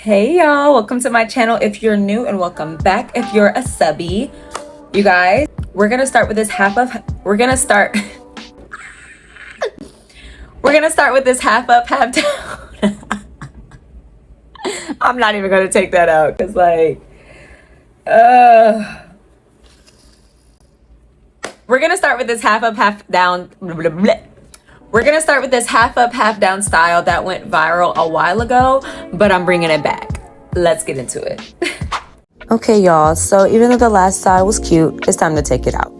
Hey y'all, welcome to my channel if you're new, and welcome back if you're a subby. You guys, we're gonna start with this we're gonna start with this half up, half down. I'm not even gonna take that out because we're gonna start with this half up, half down. We're gonna start with this half up, half down style that went viral a while ago, but I'm bringing it back. Let's get into it. Okay, y'all, so even though the last style was cute, it's time to take it out.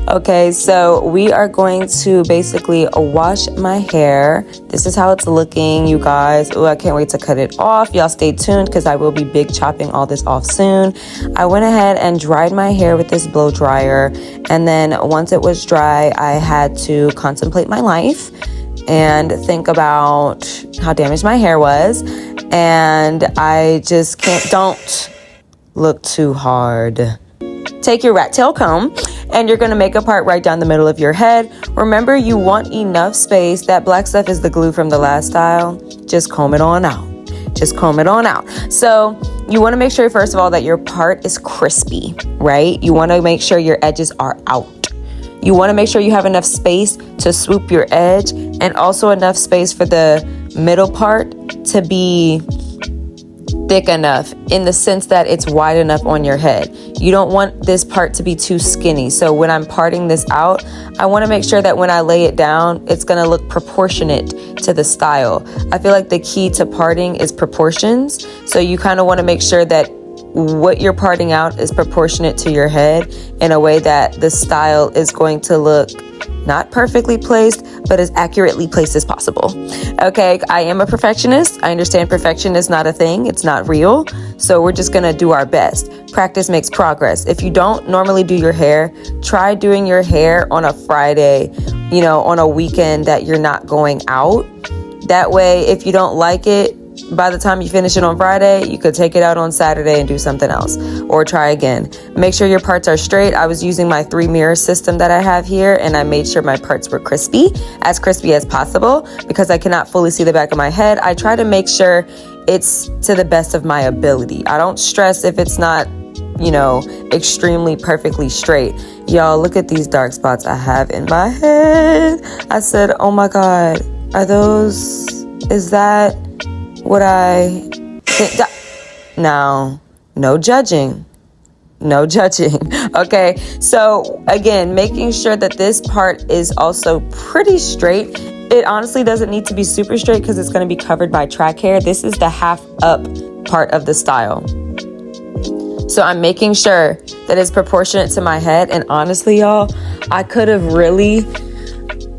Okay, so we are going to basically wash my hair. This is how it's looking, you guys. Oh, I can't wait to cut it off. Y'all stay tuned because I will be big chopping all this off soon. I went ahead and dried my hair with this blow dryer, and then once it was dry, I had to contemplate my life and think about how damaged my hair was. And I just don't look too hard. Take your rat tail comb and you're gonna make a part right down the middle of your head. Remember, you want enough space. That black stuff is the glue from the last style. Just comb it on out. Just comb it on out. So you want to make sure, first of all, that your part is crispy, right? You want to make sure your edges are out. You want to make sure you have enough space to swoop your edge, and also enough space for the middle part to be thick enough in the sense that it's wide enough on your head. You don't want this part to be too skinny. So when I'm parting this out, I want to make sure that when I lay it down, it's going to look proportionate to the style. I feel like the key to parting is proportions. So you kind of want to make sure that what you're parting out is proportionate to your head in a way that the style is going to look not perfectly placed, but as accurately placed as possible. Okay, I am a perfectionist. I understand perfection is not a thing. It's not real. So we're just gonna do our best. Practice makes progress. If you don't normally do your hair, try doing your hair on a Friday, on a weekend that you're not going out. That way, if you don't like it, by the time you finish it on Friday, you could take it out on Saturday and do something else, or try again. Make sure your parts are straight. I was using my 3-mirror system that I have here, and I made sure my parts were crispy as possible, because I cannot fully see the back of my head. I try to make sure it's to the best of my ability. I don't stress if it's not, extremely perfectly straight. Y'all, look at these dark spots I have in my head. I said, oh my God, is that what I think? No judging. No judging. Okay. So again, making sure that this part is also pretty straight. It honestly doesn't need to be super straight because it's going to be covered by track hair. This is the half up part of the style. So I'm making sure that it's proportionate to my head. And honestly, y'all, I could have really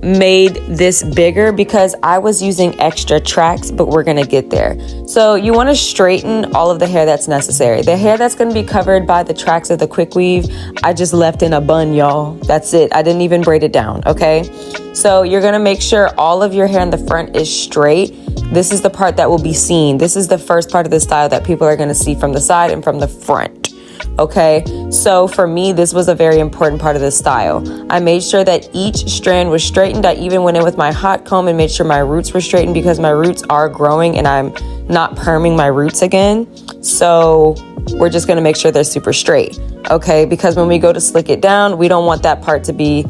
made this bigger because I was using extra tracks, but we're gonna get there. So you want to straighten all of the hair that's necessary. The hair that's going to be covered by the tracks of the Quickweave, I just left in a bun, y'all. That's it. I didn't even braid it down. Okay, so you're gonna make sure all of your hair in the front is straight. This is the part that will be seen. This is the first part of the style that people are going to see from the side and from the front. Okay, so for me, this was a very important part of the style. I made sure that each strand was straightened. I even went in with my hot comb and made sure my roots were straightened because my roots are growing and I'm not perming my roots again. So we're just gonna make sure they're super straight, okay? Because when we go to slick it down, we don't want that part to be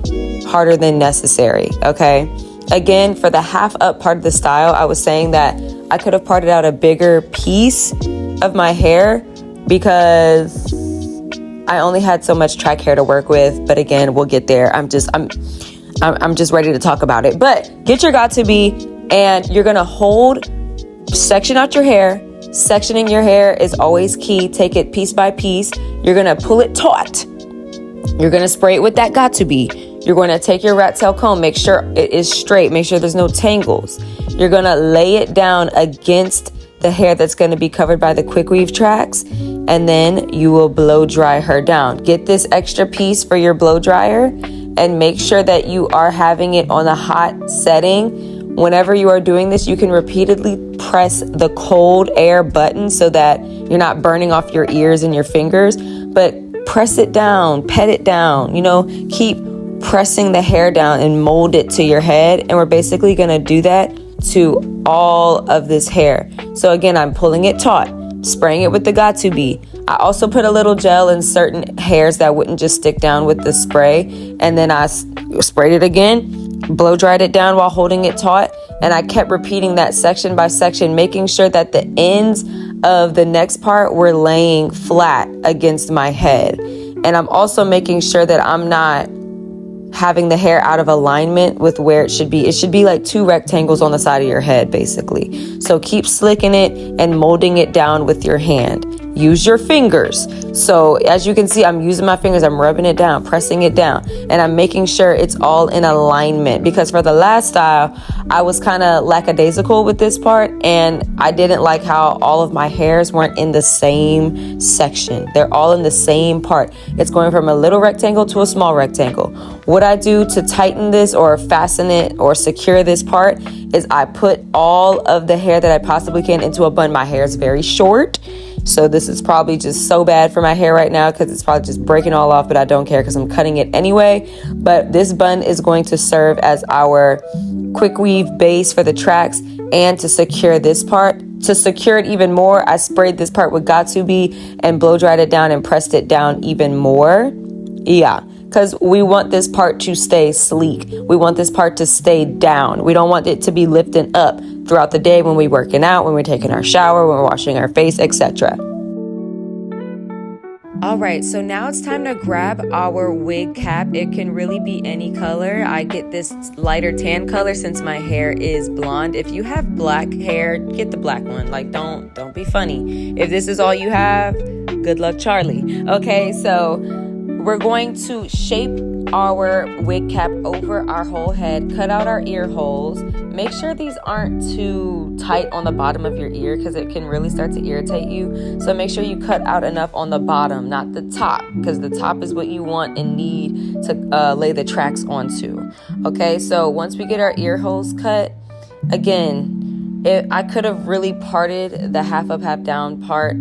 harder than necessary, okay? Again, for the half up part of the style, I was saying that I could have parted out a bigger piece of my hair because I only had so much track hair to work with, but again, we'll get there. I'm just ready to talk about it. But get your got to be, and you're gonna section out your hair. Sectioning your hair is always key. Take it piece by piece. You're gonna pull it taut. You're gonna spray it with that got to be. You're gonna take your rat tail comb, make sure it is straight, make sure there's no tangles. You're gonna lay it down against the hair that's going to be covered by the Quickweave tracks, and then you will blow dry her down. Get this extra piece for your blow dryer and make sure that you are having it on a hot setting. Whenever you are doing this, you can repeatedly press the cold air button so that you're not burning off your ears and your fingers, but press it down, pet it down, keep pressing the hair down and mold it to your head. And we're basically going to do that to all of this hair. So again, I'm pulling it taut, spraying it with the Got2B. I also put a little gel in certain hairs that wouldn't just stick down with the spray. And then I sprayed it again, blow dried it down while holding it taut. And I kept repeating that section by section, making sure that the ends of the next part were laying flat against my head. And I'm also making sure that I'm not having the hair out of alignment with where it should be. It should be like 2 rectangles on the side of your head, basically. So keep slicking it and molding it down with your hand. Use your fingers. So as you can see, I'm using my fingers. I'm rubbing it down, pressing it down, and I'm making sure it's all in alignment, because for the last style, I was kind of lackadaisical with this part, and I didn't like how all of my hairs weren't in the same section. They're all in the same part. It's going from a little rectangle to a small rectangle. What I do to tighten this or fasten it or secure this part is I put all of the hair that I possibly can into a bun. My hair is very short, so this is probably just so bad for my hair right now because it's probably just breaking all off, but I don't care because I'm cutting it anyway. But this bun is going to serve as our quick weave base for the tracks, and to secure this part. To secure it even more, I sprayed this part with Got2B and blow dried it down and pressed it down even more. Yeah, because we want this part to stay sleek. We want this part to stay down. We don't want it to be lifting up throughout the day when we're working out, when we're taking our shower, when we're washing our face, etc. All right, so now it's time to grab our wig cap. It can really be any color. I get this lighter tan color since my hair is blonde. If you have black hair, get the black one. Like, don't be funny. If this is all you have, good luck, Charlie. Okay, so we're going to shape our wig cap over our whole head, cut out our ear holes. Make sure these aren't too tight on the bottom of your ear because it can really start to irritate you. So make sure you cut out enough on the bottom, not the top, because the top is what you want and need to lay the tracks onto. Okay, so once we get our ear holes cut, again, I could have really parted the half up, half down part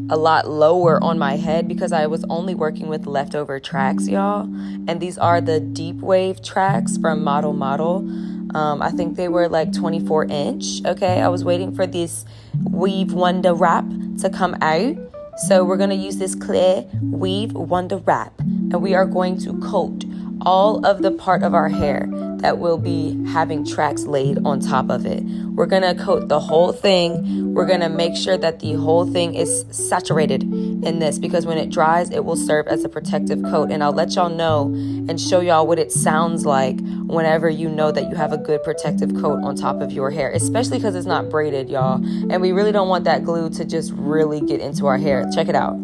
a lot lower on my head because I was only working with leftover tracks, y'all. And these are the deep wave tracks from Model. I think they were like 24 inch. Okay, I was waiting for this Weave Wonder Wrap to come out. So we're going to use this clear Weave Wonder Wrap, and we are going to coat all of the part of our hair that will be having tracks laid on top of it. We're going to coat the whole thing. We're going to make sure that the whole thing is saturated in this, because when it dries, it will serve as a protective coat. And I'll let y'all know and show y'all what it sounds like whenever you know that you have a good protective coat on top of your hair, especially because it's not braided, y'all. And we really don't want that glue to just really get into our hair. Check it out.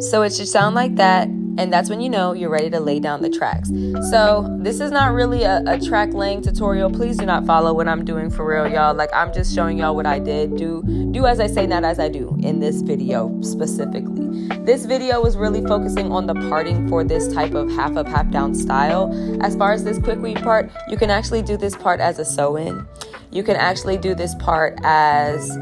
So it should sound like that, and that's when you know you're ready to lay down the tracks. So this is not really a track laying tutorial. Please do not follow what I'm doing for real, y'all. Like, I'm just showing y'all what I did. Do as I say, not as I do in this video specifically. This video was really focusing on the parting for this type of half up, half down style. As far as this quick weave part, you can actually do this part as a sew-in. You can actually do this part as,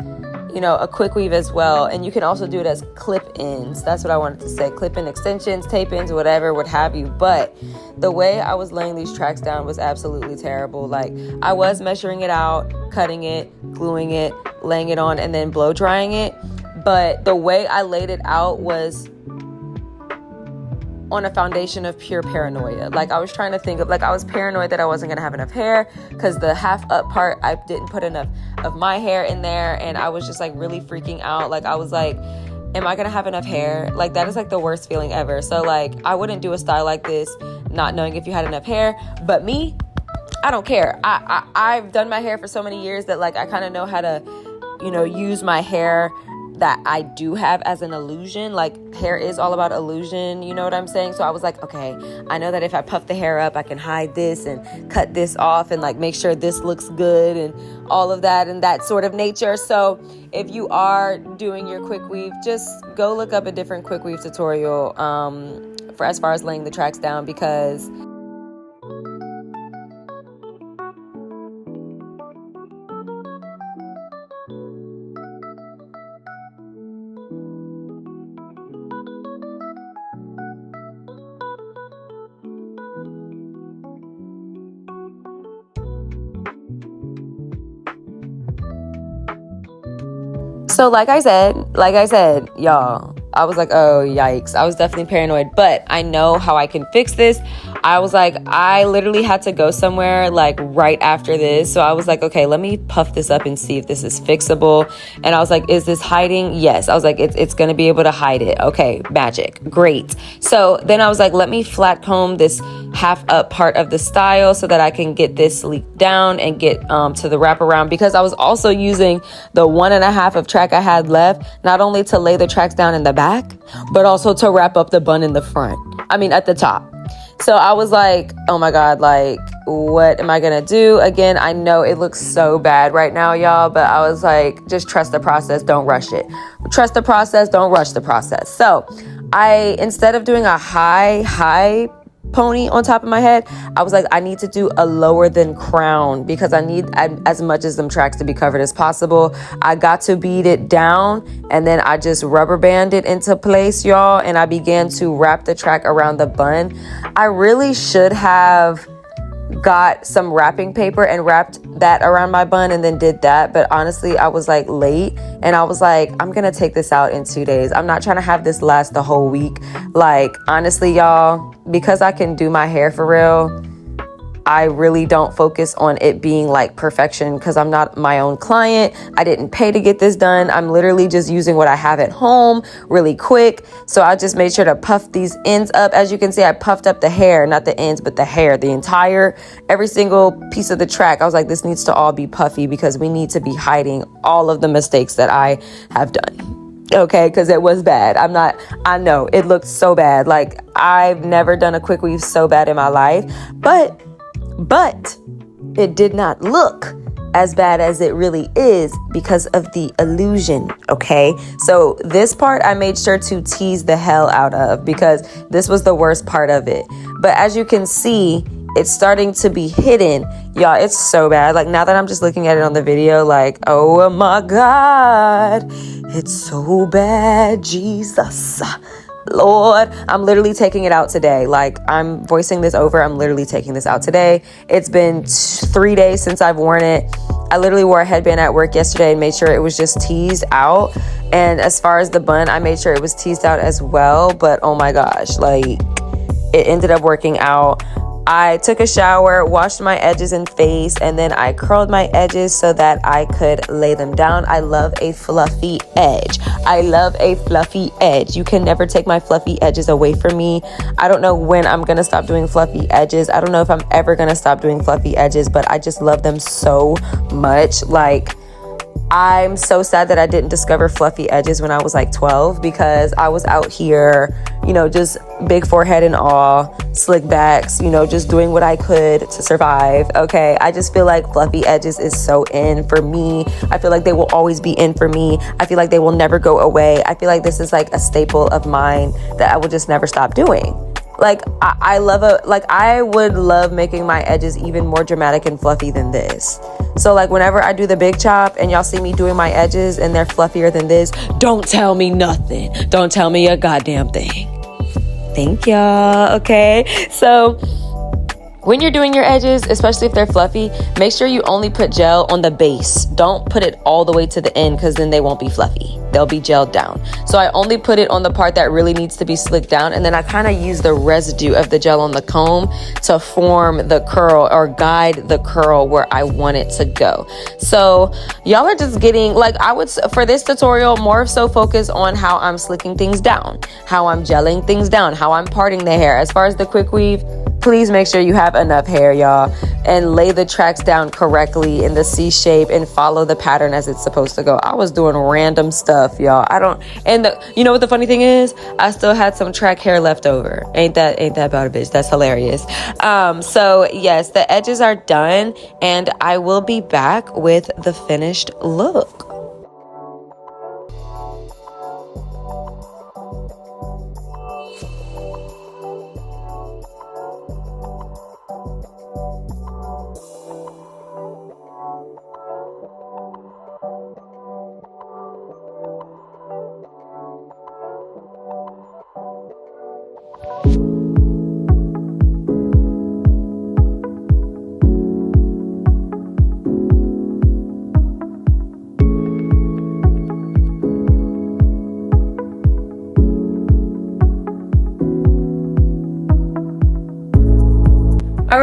you know, a quick weave as well. And you can also do it as clip-ins. That's what I wanted to say. Clip-in extensions, tape-ins, whatever, what have you. But the way I was laying these tracks down was absolutely terrible. Like, I was measuring it out, cutting it, gluing it, laying it on, and then blow drying it. But the way I laid it out was on a foundation of pure paranoia. Like, I was trying to think of, like, I was paranoid that I wasn't gonna have enough hair because the half up part, I didn't put enough of my hair in there, and I was just like really freaking out. Like, I was like, am I gonna have enough hair? Like, that is like the worst feeling ever. So like, I wouldn't do a style like this not knowing if you had enough hair. But me, I don't care. I've done my hair for so many years that like I kind of know how to, you know, use my hair that I do have as an illusion. Like, hair is all about illusion, you know what I'm saying? So I was like, okay, I know that if I puff the hair up, I can hide this and cut this off and like make sure this looks good and all of that and that sort of nature. So if you are doing your quick weave, just go look up a different quick weave tutorial for as far as laying the tracks down, because So like I said, y'all, I was like, oh, yikes. I was definitely paranoid, but I know how I can fix this. I was like, I literally had to go somewhere like right after this. So I was like, okay, let me puff this up and see if this is fixable. And I was like, is this hiding? Yes. I was like, it's going to be able to hide it. Okay, magic. Great. So then I was like, let me flat comb this half up part of the style so that I can get this sleek down and get to the wraparound, because I was also using the 1.5 of track I had left, not only to lay the tracks down in the back, but also to wrap up the bun in the front. I mean, at the top. So I was like, oh my God, like, what am I gonna do? Again, I know it looks so bad right now, y'all, but I was like, just trust the process, don't rush it. Trust the process, don't rush the process. So instead of doing a high pony on top of my head, I was like, I need to do a lower than crown, because I need as much as them tracks to be covered as possible. I got to beat it down, and then I just rubber band it into place, y'all, and I began to wrap the track around the bun. I really should have got some wrapping paper and wrapped that around my bun and then did that, but honestly I was like late, and I was like, I'm gonna take this out in 2 days. I'm not trying to have this last the whole week. Like, honestly, y'all, because I can do my hair for real, I really don't focus on it being like perfection, because I'm not my own client. I didn't pay to get this done. I'm literally just using what I have at home really quick. So I just made sure to puff these ends up. As you can see, I puffed up the hair, not the ends, but the hair, every single piece of the track. I was like, this needs to all be puffy, because we need to be hiding all of the mistakes that I have done. Okay, because it was bad. I know it looked so bad. Like, I've never done a quick weave so bad in my life, but it did not look as bad as it really is because of the illusion. Okay, so this part I made sure to tease the hell out of, because this was the worst part of it. But as you can see, it's starting to be hidden, y'all. It's so bad. Like, now that I'm just looking at it on the video, like, oh my God, it's so bad. Jesus Lord, I'm literally taking it out today. Like, I'm voicing this over. I'm literally taking this out today. It's been 3 days since I've worn it. I literally wore a headband at work yesterday and made sure it was just teased out. And as far as the bun, I made sure it was teased out as well. But oh my gosh, like, it ended up working out. I took a shower, washed my edges and face, and then I curled my edges so that I could lay them down. I love a fluffy edge. You can never take my fluffy edges away from me. I don't know when I'm gonna stop doing fluffy edges. I don't know if I'm ever gonna stop doing fluffy edges, but I just love them so much. Like, I'm so sad that I didn't discover fluffy edges when I was like 12, because I was out here, just big forehead and all, slick backs, just doing what I could to survive. Okay, I just feel like fluffy edges is so in for me. I feel like they will always be in for me. I feel like they will never go away. I feel like this is like a staple of mine that I will just never stop doing. Like, I would love making my edges even more dramatic and fluffy than this. So like, whenever I do the big chop and y'all see me doing my edges and they're fluffier than this, don't tell me nothing. Don't tell me a goddamn thing. Thank y'all. Okay. So when you're doing your edges, especially if they're fluffy, make sure you only put gel on the base. Don't put it all the way to the end, because then they won't be fluffy. They'll be gelled down. So I only put it on the part that really needs to be slicked down, and then I kind of use the residue of the gel on the comb to form the curl or guide the curl where I want it to go. So y'all are just getting, like, I would, for this tutorial, more so focus on how I'm slicking things down, how I'm gelling things down, how I'm parting the hair. As far as the quick weave, please make sure you have enough hair, y'all, and lay the tracks down correctly in the C shape and follow the pattern as it's supposed to go. I was doing random stuff, y'all. You know what the funny thing is? I still had some track hair left over. Ain't that about a bitch? That's hilarious. So yes, the edges are done, and I will be back with the finished look.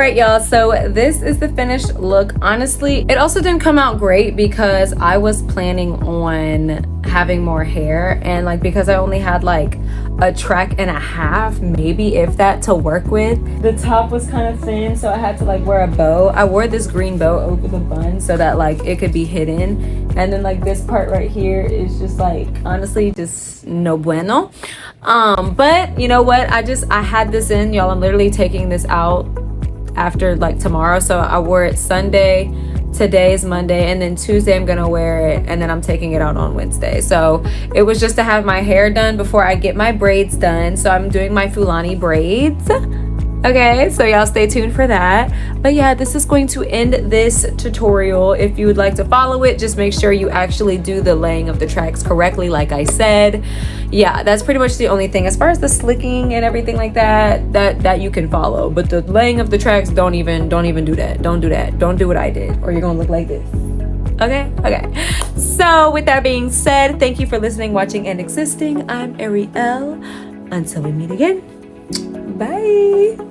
right, y'all, so this is the finished look. Honestly, it also didn't come out great because I was planning on having more hair, and like because I only had like a track and a half, maybe if that, to work with. The top was kind of thin, so I had to like wear a bow. I wore this green bow over the bun so that like it could be hidden, and then like this part right here is just like honestly just no bueno. But you know what, I had this in, y'all. I'm literally taking this out after like tomorrow, so I wore it Sunday, today's Monday, and then Tuesday I'm gonna wear it, and then I'm taking it out on Wednesday. So it was just to have my hair done before I get my braids done. So I'm doing my Fulani braids. Okay, so y'all stay tuned for that. But yeah, this is going to end this tutorial. If you would like to follow it, just make sure you actually do the laying of the tracks correctly, like I said. Yeah, that's pretty much the only thing. As far as the slicking and everything like that you can follow, but the laying of the tracks, don't even do that. Don't do that. Don't do what I did, or you're gonna look like this. Okay. So with that being said, thank you for listening, watching, and existing. I'm Ariel. Until we meet again, bye.